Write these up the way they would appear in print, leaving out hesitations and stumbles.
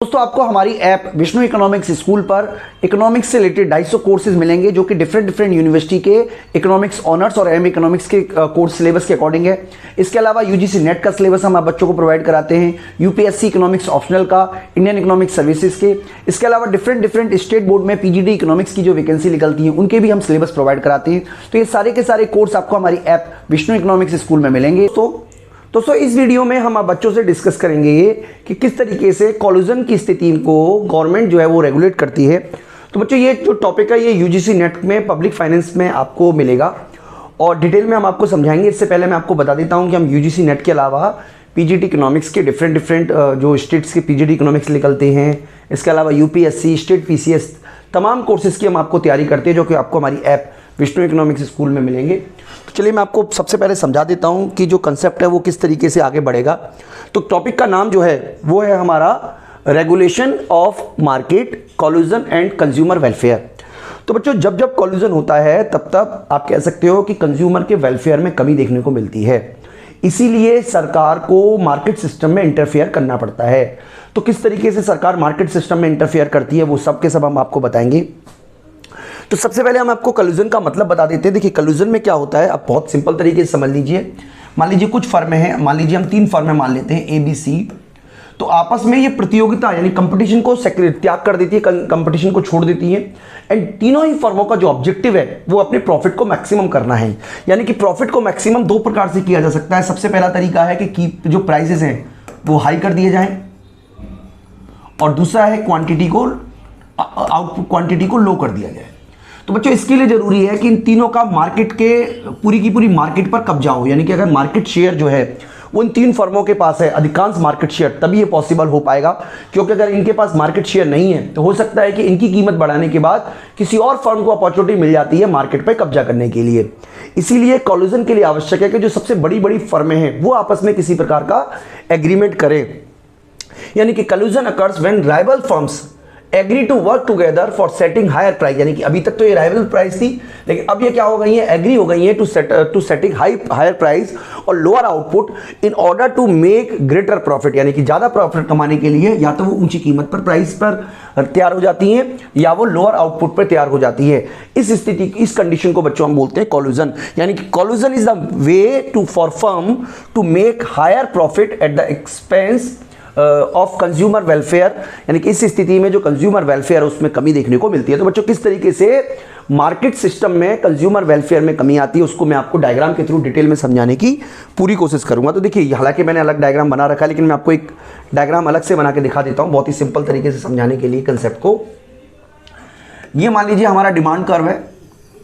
दोस्तों आपको हमारी ऐप विष्णु इकोनॉमिक्स स्कूल पर इकोनॉमिक्स से रिलेटेड 250 कोर्सेज मिलेंगे जो कि डिफरेंट यूनिवर्सिटी के इकोनॉमिक्स ऑनर्स और एम इकोनॉमिक्स के कोर्स सिलेबस के अकॉर्डिंग है। इसके अलावा यूजीसी नेट का सिलेबस हम आप बच्चों को प्रोवाइड कराते हैं, यूपीएससी इकोनॉमिक्स ऑप्शनल का, इंडियन इकोनॉमिक्स सर्विसेज के। इसके अलावा डिफरेंट स्टेट बोर्ड में पीजीडी इकोनॉमिक्स की जो वैकेंसी निकलती है उनके भी हम सिलेबस प्रोवाइड कराते हैं। तो ये सारे के सारे कोर्स आपको हमारी ऐप विष्णु इकोनॉमिक्स स्कूल में मिलेंगे। दोस्तों इस वीडियो में हम आप बच्चों से डिस्कस करेंगे ये कि किस तरीके से कॉलूजन की स्थिति को गवर्नमेंट जो है वो रेगुलेट करती है। तो बच्चों ये जो टॉपिक है ये यूजीसी नेट में पब्लिक फाइनेंस में आपको मिलेगा और डिटेल में हम आपको समझाएंगे। इससे पहले मैं आपको बता देता हूँ कि हम यूजीसी नेट के अलावा पीजीडी इकोनॉमिक्स के डिफरेंट जो स्टेट्स के पीजीडी इकोनॉमिक्स निकलते हैं, इसके अलावा यूपीएससी, स्टेट पीसीएस, तमाम कोर्सेज की हम आपको तैयारी करते हैं जो कि आपको हमारी ऐप विष्णु इकोनॉमिक्स स्कूल में मिलेंगे। तो चलिए मैं आपको सबसे पहले समझा देता हूं कि जो कंसेप्ट है वो किस तरीके से आगे बढ़ेगा। तो टॉपिक का नाम जो है वो है हमारा regulation of market, collusion and consumer welfare. तो बच्चों जब कॉलूजन होता है तब आप कह सकते हो कि कंज्यूमर के वेलफेयर में कमी देखने को मिलती है, इसीलिए सरकार को मार्केट सिस्टम में इंटरफेयर करना पड़ता है। तो किस तरीके से सरकार मार्केट सिस्टम में इंटरफेयर करती है वो सब के सब हम आपको बताएंगे। तो सबसे पहले हम आपको कलूजन का मतलब बता देते हैं। देखिए कलूजन में क्या होता है, आप बहुत सिंपल तरीके से समझ लीजिए। मान लीजिए कुछ फर्में हैं, मान लीजिए हम 3 फर्में मान लेते हैं ए बी सी। तो आपस में ये प्रतियोगिता यानी कंपटीशन को त्याग कर देती है, कंपटीशन को छोड़ देती है। एंड तीनों ही फर्मों का जो ऑब्जेक्टिव है वो अपने प्रॉफिट को मैक्सिमम करना है। यानी कि प्रॉफिट को मैक्सिमम 2 प्रकार से किया जा सकता है। सबसे पहला तरीका है कि जो प्राइसेस हैं वो हाई कर दिए जाएं, और दूसरा है क्वांटिटी को लो कर दिया जाए। तो बच्चों इसके लिए जरूरी है कि इन तीनों का मार्केट के पूरी की पूरी मार्केट पर कब्जा हो। यानी कि अगर मार्केट शेयर जो है वो इन 3 फर्मों के पास है, अधिकांश मार्केट शेयर, तभी ये पॉसिबल हो पाएगा। क्योंकि अगर इनके पास मार्केट शेयर नहीं है तो हो सकता है कि इनकी कीमत बढ़ाने के बाद किसी और फर्म को अपॉर्चुनिटी मिल जाती है मार्केट पर कब्जा करने के लिए। इसीलिए कॉलूजन के लिए आवश्यक है कि जो सबसे बड़ी फर्में हैं वो आपस में किसी प्रकार का एग्रीमेंट करें। यानी कि collusion occurs when rival firms agree to work together for setting higher price. यानी कि अभी तक तो ये राइवल प्राइस थी, लेकिन अब ये क्या हो गई है, एग्री हो गई है टू सेटिंग हायर प्राइस और lower output in order to make greater profit. यानी कि ज्यादा प्रॉफिट कमाने के लिए या तो वो ऊंची कीमत पर प्राइस पर तैयार हो जाती हैं या वो लोअर आउटपुट पर तैयार हो जाती है। इस कंडीशन को बच्चों हम बोलते हैं कॉलूजन। यानी कि collusion is the way to for firm to make higher profit at the expense of consumer welfare. यानी कि इस स्थिति में जो कंज्यूमर वेलफेयर है उसमें कमी देखने को मिलती है। तो बच्चों किस तरीके से मार्केट सिस्टम में कंज्यूमर वेलफेयर में कमी आती है उसको मैं आपको डायग्राम के थ्रू डिटेल में समझाने की पूरी कोशिश करूंगा। तो देखिए हालांकि मैंने अलग डायग्राम बना रखा है, लेकिन मैं आपको एक डायग्राम अलग से बना के दिखा देता हूं बहुत ही सिंपल तरीके से समझाने के लिए कंसेप्ट को। ये मान लीजिए हमारा डिमांड कर्व है।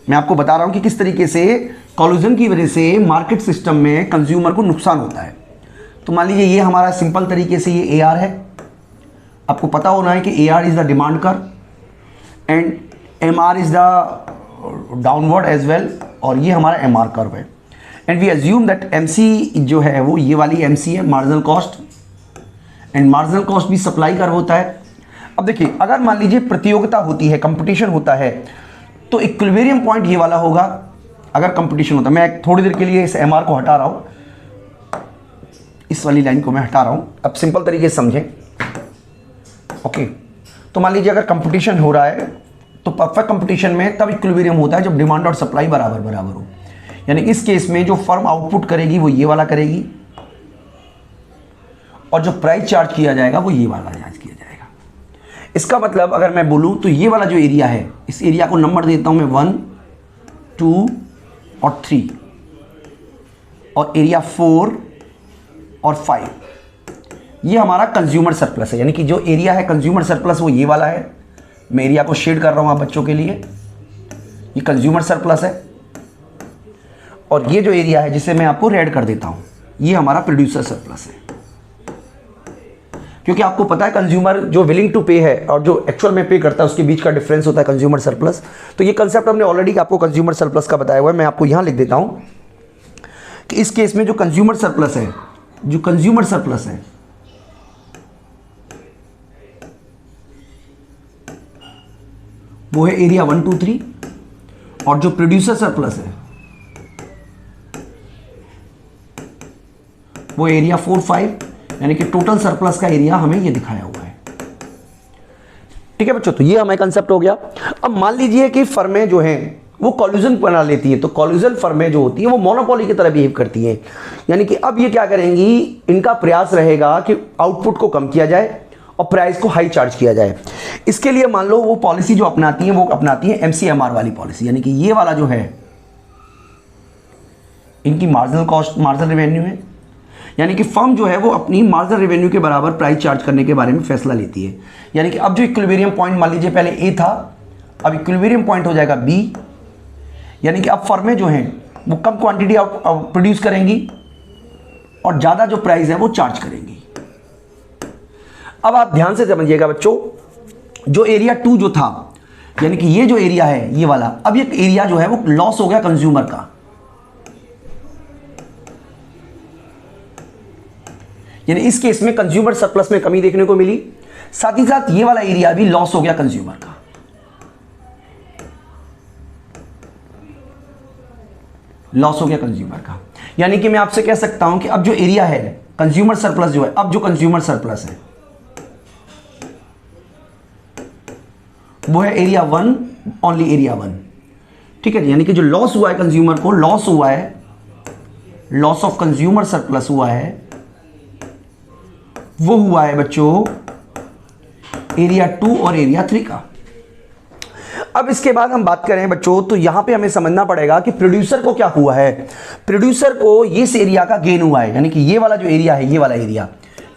मैं आपको बता रहा हूं कि किस तरीके से कॉलूजन की वजह से मार्केट सिस्टम में कंज्यूमर को नुकसान होता है। तो मान लीजिए ये हमारा सिंपल तरीके से ये AR है। आपको पता होना है कि AR is the demand curve and MR is the downward as well, और ये हमारा MR कर्व है। And we assume that MC जो है वो ये वाली MC है, marginal cost, and marginal cost भी सप्लाई कर्व होता है। अब देखिए अगर मान लीजिए प्रतियोगिता होती है, कंपटीशन होता है, तो इक्विलिब्रियम पॉइंट ये वाला होगा। अगर कंपटीशन होता है, मैं थोड़ी देर के लिए इस MR को हटा रहा हूँ, इस वाली लाइन को मैं हटा रहा हूं, अब सिंपल तरीके से समझें। ओके, तो मान लीजिए अगर कंपटीशन हो रहा है तो परफेक्ट कंपटीशन में तब इक्विलिब्रियम होता है जब डिमांड और सप्लाई बराबर हो। यानी इस केस में जो फर्म आउटपुट करेगी वो ये वाला करेगी, और जो प्राइस चार्ज किया जाएगा वो ये वाला चार्ज किया जाएगा। इसका मतलब अगर मैं बोलूं तो ये वाला जो एरिया है, इस एरिया को नंबर देता हूं मैं 1, 2 और 3, और एरिया 4 और 5 ये हमारा कंज्यूमर सरप्लस है। यानी कि जो एरिया है कंज्यूमर सरप्लस वो ये वाला है। मैं एरिया को शेड कर रहा हूं आप बच्चों के लिए, ये कंज्यूमर सरप्लस है। और ये जो एरिया है जिसे मैं आपको रेड कर देता हूं ये हमारा प्रोड्यूसर सरप्लस है। क्योंकि आपको पता है कंज्यूमर जो विलिंग टू पे है और जो एक्चुअल में पे करता है उसके बीच का डिफरेंस होता है कंज्यूमर सरप्लस। तो ये कंसेप्ट हमने ऑलरेडी आपको कंज्यूमर सरप्लस का बताया हुआ है। मैं आपको यहां लिख देता हूं कि इस केस में जो कंज्यूमर सरप्लस है वो है एरिया 1, 2, 3, और जो प्रोड्यूसर सरप्लस है वो एरिया 4, 5। यानी कि टोटल सरप्लस का एरिया हमें ये दिखाया हुआ है। ठीक है बच्चों, तो ये हमारा कंसेप्ट हो गया। अब मान लीजिए कि फर्में जो हैं वो कॉल्यूजन बना लेती है, तो कॉल्यूजन फर्में जो होती है वो मोनोपोली की तरह बिहेव करती हैं। यानी कि अब ये क्या करेंगी, इनका प्रयास रहेगा कि आउटपुट को कम किया जाए और प्राइस को हाई चार्ज किया जाए। इसके लिए मान लो वो पॉलिसी जो अपनाती है वो अपनाती है MCMR वाली पॉलिसी, यानी कि ये वाला जो है इनकी मार्जिनल कॉस्ट मार्जिनल रेवेन्यू है, यानी कि फर्म जो है वो अपनी मार्जिनल रेवेन्यू के बराबर प्राइस चार्ज करने के बारे में फैसला लेती है। यानी कि अब जो इक्विलिब्रियम पॉइंट मान लीजिए पहले A था, अब इक्विलिब्रियम पॉइंट हो जाएगा B, यानी कि अब फर्में जो हैं वो कम क्वांटिटी प्रोड्यूस करेंगी और ज़्यादा जो प्राइस है वो चार्ज करेंगी। अब आप ध्यान से समझिएगा बच्चों, जो एरिया 2 जो था, यानी कि ये जो एरिया है ये वाला, अब ये एरिया जो है वो लॉस हो गया कंज्यूमर का, यानी इस केस में कंज्यूमर सरप्लस में कमी देखने को मिली, साथ ही साथ ये वाला एरिया भी लॉस हो गया कंज्यूमर का। लॉस हो गया कंज्यूमर का, यानी कि मैं आपसे कह सकता हूं कि अब जो एरिया है कंज्यूमर सरप्लस जो है, अब जो कंज्यूमर सरप्लस है वो है एरिया 1, ओनली एरिया 1। ठीक है, यानी कि जो लॉस हुआ है कंज्यूमर को, लॉस हुआ है, लॉस ऑफ कंज्यूमर सरप्लस हुआ है, वो हुआ है बच्चों एरिया 2 और एरिया 3 का। अब इसके बाद हम बात करें बच्चों, तो यहां पे हमें समझना पड़ेगा कि प्रोड्यूसर को क्या हुआ है। प्रोड्यूसर को इस एरिया का गेन हुआ है, यानी कि ये वाला जो एरिया है, ये वाला एरिया,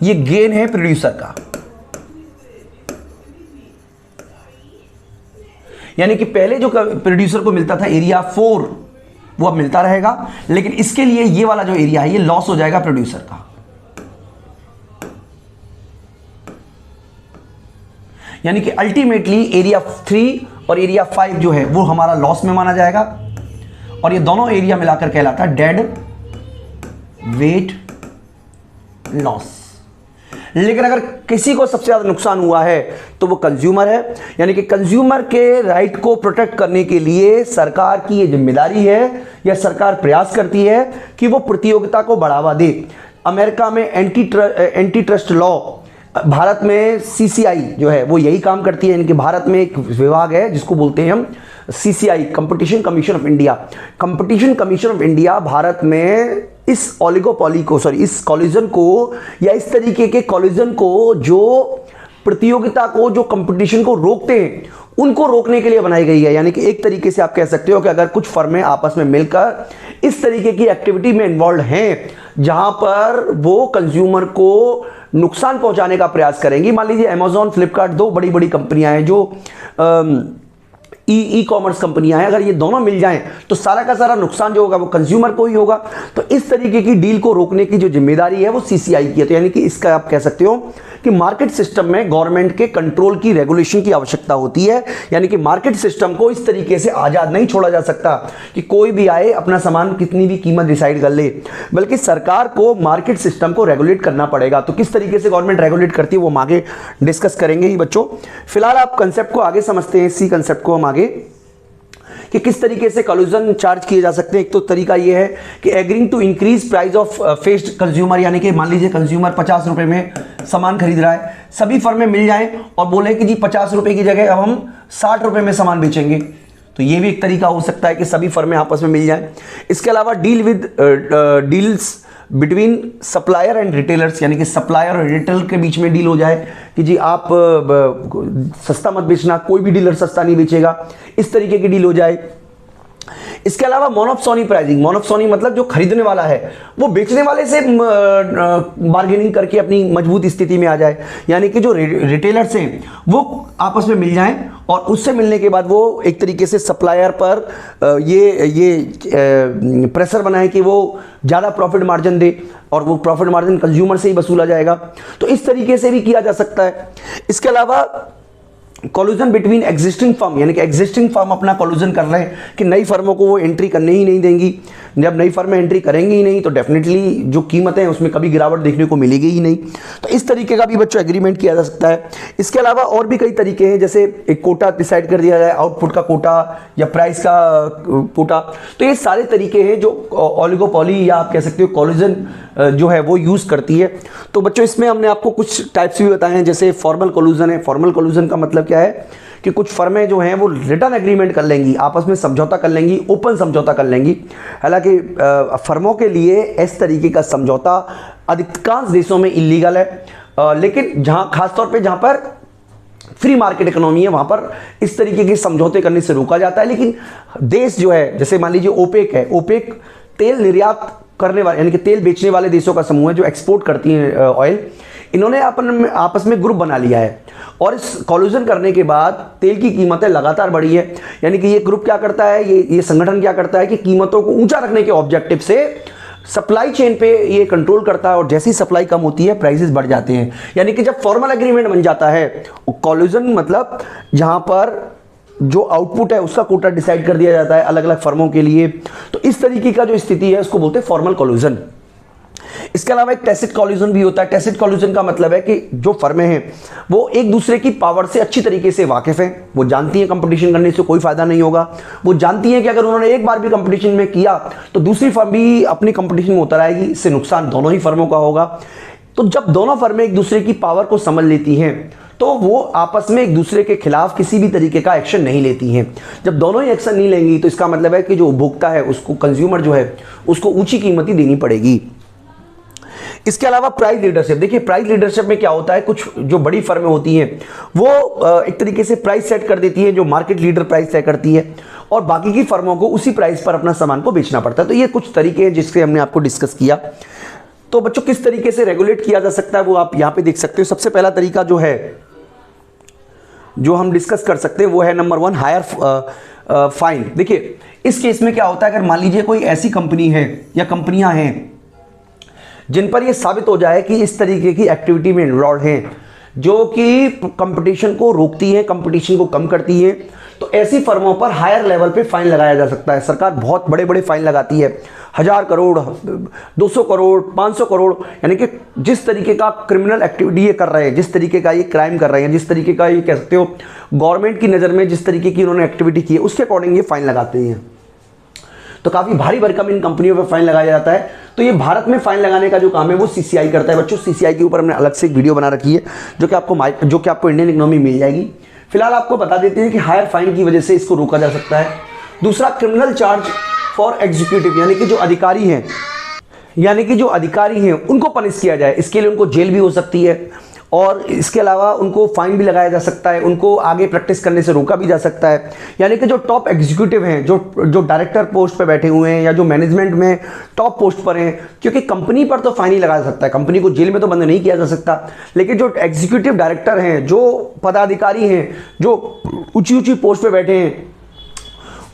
ये गेन है प्रोड्यूसर का। यानी कि पहले जो प्रोड्यूसर को मिलता था एरिया 4 वो अब मिलता रहेगा, लेकिन इसके लिए ये वाला जो एरिया है ये लॉस हो जाएगा प्रोड्यूसर का। यानी कि अल्टीमेटली एरिया 3 और एरिया 5 जो है वो हमारा लॉस में माना जाएगा, और ये दोनों एरिया मिलाकर कहलाता है डेड वेट लॉस। लेकिन अगर किसी को सबसे ज्यादा नुकसान हुआ है तो वो कंज्यूमर है, यानी कि कंज्यूमर के राइट को प्रोटेक्ट करने के लिए सरकार की ये जिम्मेदारी है, या सरकार प्रयास करती है कि वो प्रतियोगिता को बढ़ावा दे। अमेरिका में एंटी ट्रस्ट लॉ, भारत में CCI जो है वो यही काम करती है। इनके भारत में एक विभाग है जिसको बोलते हैं हम CCI, competition commission of India. Competition commission of India Bharat में इस ओलिगोपॉली को, सॉरी इस कॉलिजन को, या इस तरीके के कॉलिजन को जो प्रतियोगिता को, जो कंपटीशन को रोकते हैं, उनको रोकने के लिए बनाई गई है। यानी कि एक तरीके से आप कह सकते हो कि अगर कुछ फर्में आपस में मिलकर इस तरीके की एक्टिविटी में इन्वॉल्व हैं जहां पर वो कंज्यूमर को नुकसान पहुंचाने का प्रयास करेंगी, मान लीजिए अमेज़न, फ्लिपकार्ट, दो बड़ी बड़ी कंपनियां हैं जो ई कॉमर्स कंपनियां हैं, अगर ये दोनों मिल जाएं तो सारा का सारा नुकसान जो होगा वो कंज्यूमर को ही होगा। तो इस तरीके की डील को रोकने की जो जिम्मेदारी है वो CCI की है। तो यानी कि इसका आप कह सकते हो कि मार्केट सिस्टम में गवर्नमेंट के कंट्रोल की, रेगुलेशन की आवश्यकता होती है। यानी कि मार्केट सिस्टम को इस तरीके से आजाद नहीं छोड़ा जा सकता कि कोई भी आए अपना सामान कितनी भी कीमत डिसाइड कर ले, बल्कि सरकार को मार्केट सिस्टम को रेगुलेट करना पड़ेगा। तो किस तरीके से गवर्नमेंट रेगुलेट करती है वो हम आगे डिस्कस करेंगे ही बच्चों। फिलहाल आप कंसेप्ट को आगे समझते हैं, इसी कंसेप्ट को हम आगे कि किस तरीके से कॉल्यूजन चार्ज किए जा सकते हैं। एक तो तरीका यह है कि agreeing to increase price of faced consumer, यानी कि मान लीजिए कंज्यूमर 50 रुपए में सामान खरीद रहा है, सभी फर्में मिल जाएं और बोले कि जी 50 रुपए की जगह अब हम 60 रुपए में सामान बेचेंगे, तो ये भी एक तरीका हो सकता है कि सभी फर्में आपस में मिल जाएं। इसके अलावा deals between supplier and retailers, यानी कि सप्लायर और रिटेलर के बीच में डील हो जाए कि जी आप सस्ता मत बेचना, कोई भी डीलर सस्ता नहीं बेचेगा, इस तरीके की डील हो जाए। इसके अलावा मोनोप्सोनी प्राइसिंग, मोनोप्सोनी मतलब जो खरीदने वाला है वो बेचने वाले से बार्गेनिंग करके अपनी मजबूत स्थिति में आ जाए, यानी कि जो रिटेलर्स हैं वो आपस में मिल जाएं और उससे मिलने के बाद वो एक तरीके से सप्लायर पर ये प्रेशर बनाए कि वो ज़्यादा प्रॉफिट मार्जिन दे और वो प्रॉफिट मार्जिन कंज्यूमर से ही वसूला जाएगा। तो इस तरीके से भी किया जा सकता है। इसके अलावा कॉल्यूजन बिटवीन एग्जिस्टिंग फर्म, यानी कि एग्जिस्टिंग फर्म अपना कॉल्यूजन कर रहे हैं कि नई फर्मों को वो एंट्री करने ही नहीं देंगी। जब नई फर्में एंट्री करेंगी ही नहीं तो डेफिनेटली जो कीमतें हैं उसमें कभी गिरावट देखने को मिलेगी ही नहीं। तो इस तरीके का भी बच्चों एग्रीमेंट किया जा सकता है। इसके अलावा और भी कई तरीके हैं, जैसे एक कोटा डिसाइड कर दिया जाए, आउटपुट का कोटा या प्राइस का कोटा। तो ये सारे तरीके हैं जो ओलिगोपॉली या आप कह सकते हो कॉल्यूजन जो है वो यूज़ करती है। तो बच्चों इसमें हमने आपको कुछ टाइप्स भी बताए हैं, जैसे फॉर्मल कोलूजन है। फॉर्मल कोलूजन का मतलब क्या है कि कुछ फर्में जो हैं वो रिटर्न एग्रीमेंट कर लेंगी, आपस में समझौता कर लेंगी, ओपन समझौता कर लेंगी। हालांकि फर्मों के लिए इस तरीके का समझौता अधिकांश देशों में इलीगल है, लेकिन जहाँ खासतौर पे जहाँ पर फ्री मार्केट इकोनॉमी है वहाँ पर इस तरीके के समझौते करने से रोका जाता है। लेकिन देश जो है, जैसे मान लीजिए ओपेक है, ओपेक तेल निर्यात करने वाले यानी कि तेल बेचने वाले देशों का समूह है जो एक्सपोर्ट करती हैं ऑयल। इन्होंने आपस में ग्रुप बना लिया है और इस कॉल्यूजन करने के बाद तेल की कीमतें लगातार बढ़ी है। यानी कि ये ग्रुप क्या करता है, ये संगठन क्या करता है कि कीमतों को ऊंचा रखने के ऑब्जेक्टिव से सप्लाई चेन पे ये कंट्रोल करता है और जैसी सप्लाई कम होती है प्राइसेस बढ़ जाते हैं। यानी कि जब फॉर्मल एग्रीमेंट बन जाता है, कॉल्यूजन मतलब जहां पर जो आउटपुट है उसका कोटा डिसाइड कर दिया जाता है अलग अलग फर्मों के लिए, तो इस तरीके का जो स्थिति है उसको बोलते हैं फॉर्मल कॉल्यूजन। इसके अलावा एक टैसिट कॉल्यूजन भी होता है। टैसिट कॉल्यूजन का मतलब है कि जो फर्में हैं वो एक दूसरे की पावर से अच्छी तरीके से वाकिफ हैं, वो जानती हैं कंपटीशन करने से कोई फायदा नहीं होगा, वो जानती हैं कि अगर उन्होंने एक बार भी कंपटीशन में किया तो दूसरी फर्म भी अपनी कंपटीशन में उतर आएगी, इससे नुकसान दोनों ही फर्मों का होगा। तो जब दोनों फर्में एक दूसरे की पावर को समझ लेती हैं तो वो आपस में एक दूसरे के खिलाफ किसी भी तरीके का एक्शन नहीं लेती हैं। जब दोनों ही एक्शन नहीं लेंगी तो इसका मतलब है कि जो उपभोक्ता है उसको, कंज्यूमर जो है उसको ऊंची कीमत ही देनी पड़ेगी। इसके अलावा प्राइस लीडरशिप, देखिए प्राइस लीडरशिप में क्या होता है, कुछ जो बड़ी फर्में होती हैं वो एक तरीके से प्राइस सेट कर देती है, जो मार्केट लीडर प्राइस तय करती है और बाकी की फर्मों को उसी प्राइस पर अपना सामान को बेचना पड़ता है। तो ये कुछ तरीके हैं जिससे हमने आपको डिस्कस किया। तो बच्चों किस तरीके से रेगुलेट किया जा सकता है वो आप यहां पे देख सकते हो। सबसे पहला तरीका जो है जो हम डिस्कस कर सकते हैं वो है नंबर 1 हायर फाइन। देखिए इस केस में क्या होता है, अगर मान लीजिए कोई ऐसी कंपनी है या कंपनियां हैं जिन पर यह साबित हो जाए कि इस तरीके की एक्टिविटी में इन्वॉल्व हैं जो कि कंपटीशन को रोकती है, कंपटीशन को कम करती है, तो ऐसी फर्मों पर हायर लेवल पे फाइन लगाया जा सकता है। सरकार बहुत बड़े बड़े फाइन लगाती है, 1000 करोड़, 200 करोड़, 500 करोड़। यानी कि जिस तरीके का क्रिमिनल एक्टिविटी ये कर रहे हैं, जिस तरीके का ये क्राइम कर रहे हैं, जिस तरीके का ये कह सकते हो गवर्नमेंट की नज़र में जिस तरीके की उन्होंने एक्टिविटी की है उसके अकॉर्डिंग ये फाइन लगाते हैं। तो काफ़ी भारी भरकम इन कंपनियों पर फाइन लगाया जाता है। तो ये भारत में फाइन लगाने का जो काम है वो सीसीआई करता है। बच्चों सीसीआई के ऊपर हमने अलग से एक वीडियो बना रखी है जो कि आपको इंडियन इकोनॉमी मिल जाएगी। फिलहाल आपको बता देते हैं कि हायर फाइन की वजह से इसको रोका जा सकता है। दूसरा क्रिमिनल चार्ज फॉर एग्जीक्यूटिव, यानी कि जो अधिकारी हैं उनको पनिश किया जाए, इसके लिए उनको जेल भी हो सकती है और इसके अलावा उनको फाइन भी लगाया जा सकता है, उनको आगे प्रैक्टिस करने से रोका भी जा सकता है। यानी कि जो टॉप एग्जीक्यूटिव हैं, जो डायरेक्टर पोस्ट पर बैठे हुए हैं या जो मैनेजमेंट में टॉप पोस्ट पर हैं, क्योंकि कंपनी पर तो फाइन ही लगा सकता है, कंपनी को जेल में तो बंद नहीं किया जा सकता, लेकिन जो एग्जीक्यूटिव डायरेक्टर हैं, जो पदाधिकारी हैं, जो ऊंची ऊंची पोस्ट पर बैठे हैं,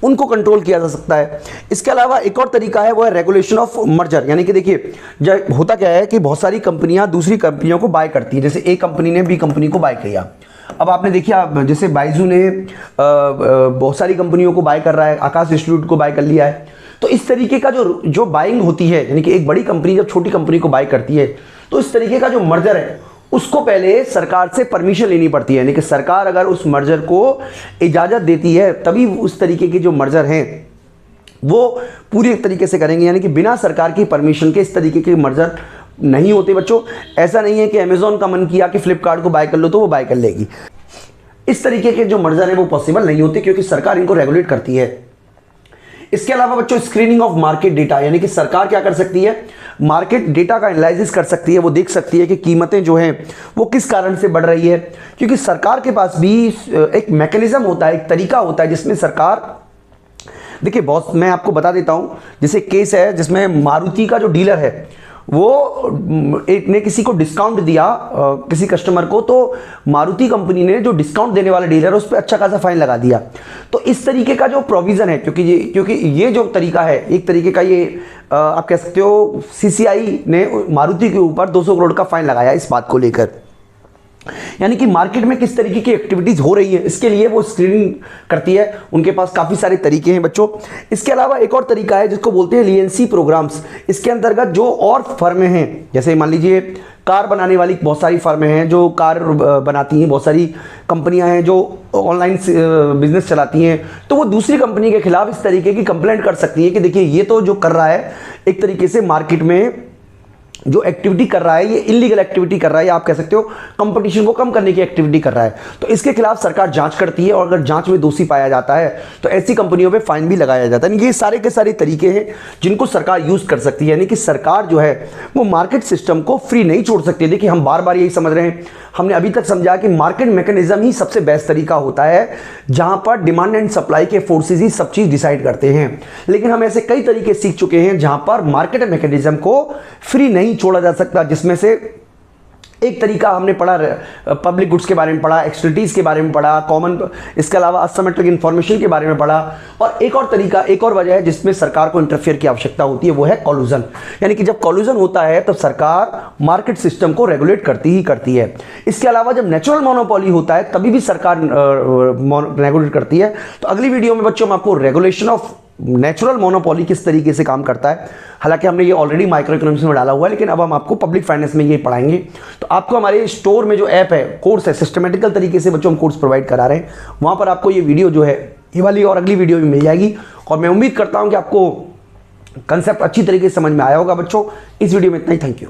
उनको कंट्रोल किया जा सकता है। इसके अलावा एक और तरीका है वो है रेगुलेशन ऑफ मर्जर। यानी कि देखिए होता क्या है कि बहुत सारी कंपनियां दूसरी कंपनियों को बाय करती हैं। जैसे ए कंपनी ने बी कंपनी को बाय किया, अब आपने देखिए जैसे बाइजू ने बहुत सारी कंपनियों को बाय कर रहा है, आकाश इंस्टीट्यूट को बाय कर लिया है। तो इस तरीके का जो बाइंग होती है, यानी कि एक बड़ी कंपनी जब छोटी कंपनी को बाय करती है तो इस तरीके का जो मर्जर है उसको पहले सरकार से परमिशन लेनी पड़ती है। यानी कि सरकार अगर उस मर्जर को इजाज़त देती है तभी उस तरीके के जो मर्जर हैं वो पूरी तरीके से करेंगे। यानी कि बिना सरकार की परमिशन के इस तरीके के मर्जर नहीं होते। बच्चों ऐसा नहीं है कि अमेजॉन का मन किया कि फ्लिपकार्ट को बाय कर लो तो वो बाय कर लेगी। इस तरीके के जो मर्जर है वो पॉसिबल नहीं होते क्योंकि सरकार इनको रेगुलेट करती है। इसके अलावा बच्चों स्क्रीनिंग ऑफ मार्केट डेटा, यानी कि सरकार क्या कर सकती है, मार्केट डेटा का एनालिसिस कर सकती है। वो देख सकती है कि कीमतें जो हैं वो किस कारण से बढ़ रही है, क्योंकि सरकार के पास भी एक मैकेनिज्म होता है, एक तरीका होता है जिसमें सरकार, देखिए बहुत, मैं आपको बता देता हूं, जैसे केस है जिसमें मारुति का जो डीलर है वो एक ने किसी को डिस्काउंट दिया किसी कस्टमर को, तो मारुति कंपनी ने जो डिस्काउंट देने वाला डीलर है उस पर अच्छा खासा फाइन लगा दिया। तो इस तरीके का जो प्रोविज़न है, क्योंकि ये जो तरीका है, एक तरीके का ये आप कह सकते हो सीसीआई ने मारुति के ऊपर 200 करोड़ का फाइन लगाया इस बात को लेकर। यानी कि मार्केट में किस तरीके की एक्टिविटीज हो रही है इसके लिए वो स्क्रीनिंग करती है। उनके पास काफ़ी सारे तरीके हैं बच्चों। इसके अलावा एक और तरीका है जिसको बोलते हैं लीएनसी प्रोग्राम्स। इसके अंतर्गत जो और फर्में हैं, जैसे मान लीजिए कार बनाने वाली बहुत सारी फर्में हैं जो कार बनाती हैं, बहुत सारी कंपनियां हैं जो ऑनलाइन बिजनेस चलाती हैं, तो वो दूसरी कंपनी के खिलाफ इस तरीके की कंप्लेंट कर सकती है कि देखिए ये तो जो कर रहा है एक तरीके से मार्केट में जो एक्टिविटी कर रहा है ये इलीगल एक्टिविटी कर रहा है, या आप कह सकते हो कंपटीशन को कम करने की एक्टिविटी कर रहा है, तो इसके खिलाफ सरकार जांच करती है और अगर जांच में दोषी पाया जाता है तो ऐसी कंपनियों पे फाइन भी लगाया जाता है। ये सारे के सारे तरीके हैं जिनको सरकार यूज कर सकती है, यानी कि सरकार जो है वो मार्केट सिस्टम को फ्री नहीं छोड़ सकती। देखिए हम बार बार यही समझ रहे हैं, हमने अभी तक समझा कि मार्केट मैकेनिज्म ही सबसे बेस्ट तरीका होता है जहां पर डिमांड एंड सप्लाई के फोर्सेस ही सब चीज डिसाइड करते हैं, लेकिन हम ऐसे कई तरीके सीख चुके हैं जहां पर मार्केट मैकेनिज्म को फ्री नहीं छोड़ा जा सकता, जिसमें से एक तरीका हमने पढ़ा पब्लिक गुड्स के बारे में पढ़ा, एक्सपर्टीज के बारे में पढ़ा, कॉमन, इसके अलावा असिमेट्रिक इंफॉर्मेशन के बारे में पढ़ा, और एक और तरीका, एक और वजह है जिसमें सरकार को इंटरफेयर की आवश्यकता होती है, वो है कॉल्यूजन। यानी कि जब कॉल्यूजन होता है तब सरकार मार्केट सिस्टम को रेगुलेट करती ही करती है। इसके अलावा जब नेचुरल मोनोपोली होता है तभी भी सरकार रेगुलेट करती है। तो अगली वीडियो में बच्चों हम आपको रेगुलेशन ऑफ नेचुरल मोनोपोली किस तरीके से काम करता है, हालांकि हमने ये ऑलरेडी माइक्रो इकोनॉमिक्स में डाला हुआ है, लेकिन अब हम आपको पब्लिक फाइनेंस में ये पढ़ाएंगे। तो आपको हमारे स्टोर में जो ऐप है, कोर्स है, सिस्टमेटिकल तरीके से बच्चों हम कोर्स प्रोवाइड करा रहे हैं, वहां पर आपको ये वीडियो जो है ये वाली और अगली वीडियो भी मिल जाएगी। और मैं उम्मीद करता हूं कि आपको कंसेप्ट अच्छी तरीके से समझ में आया होगा बच्चों। इस वीडियो में इतना ही, थैंक यू।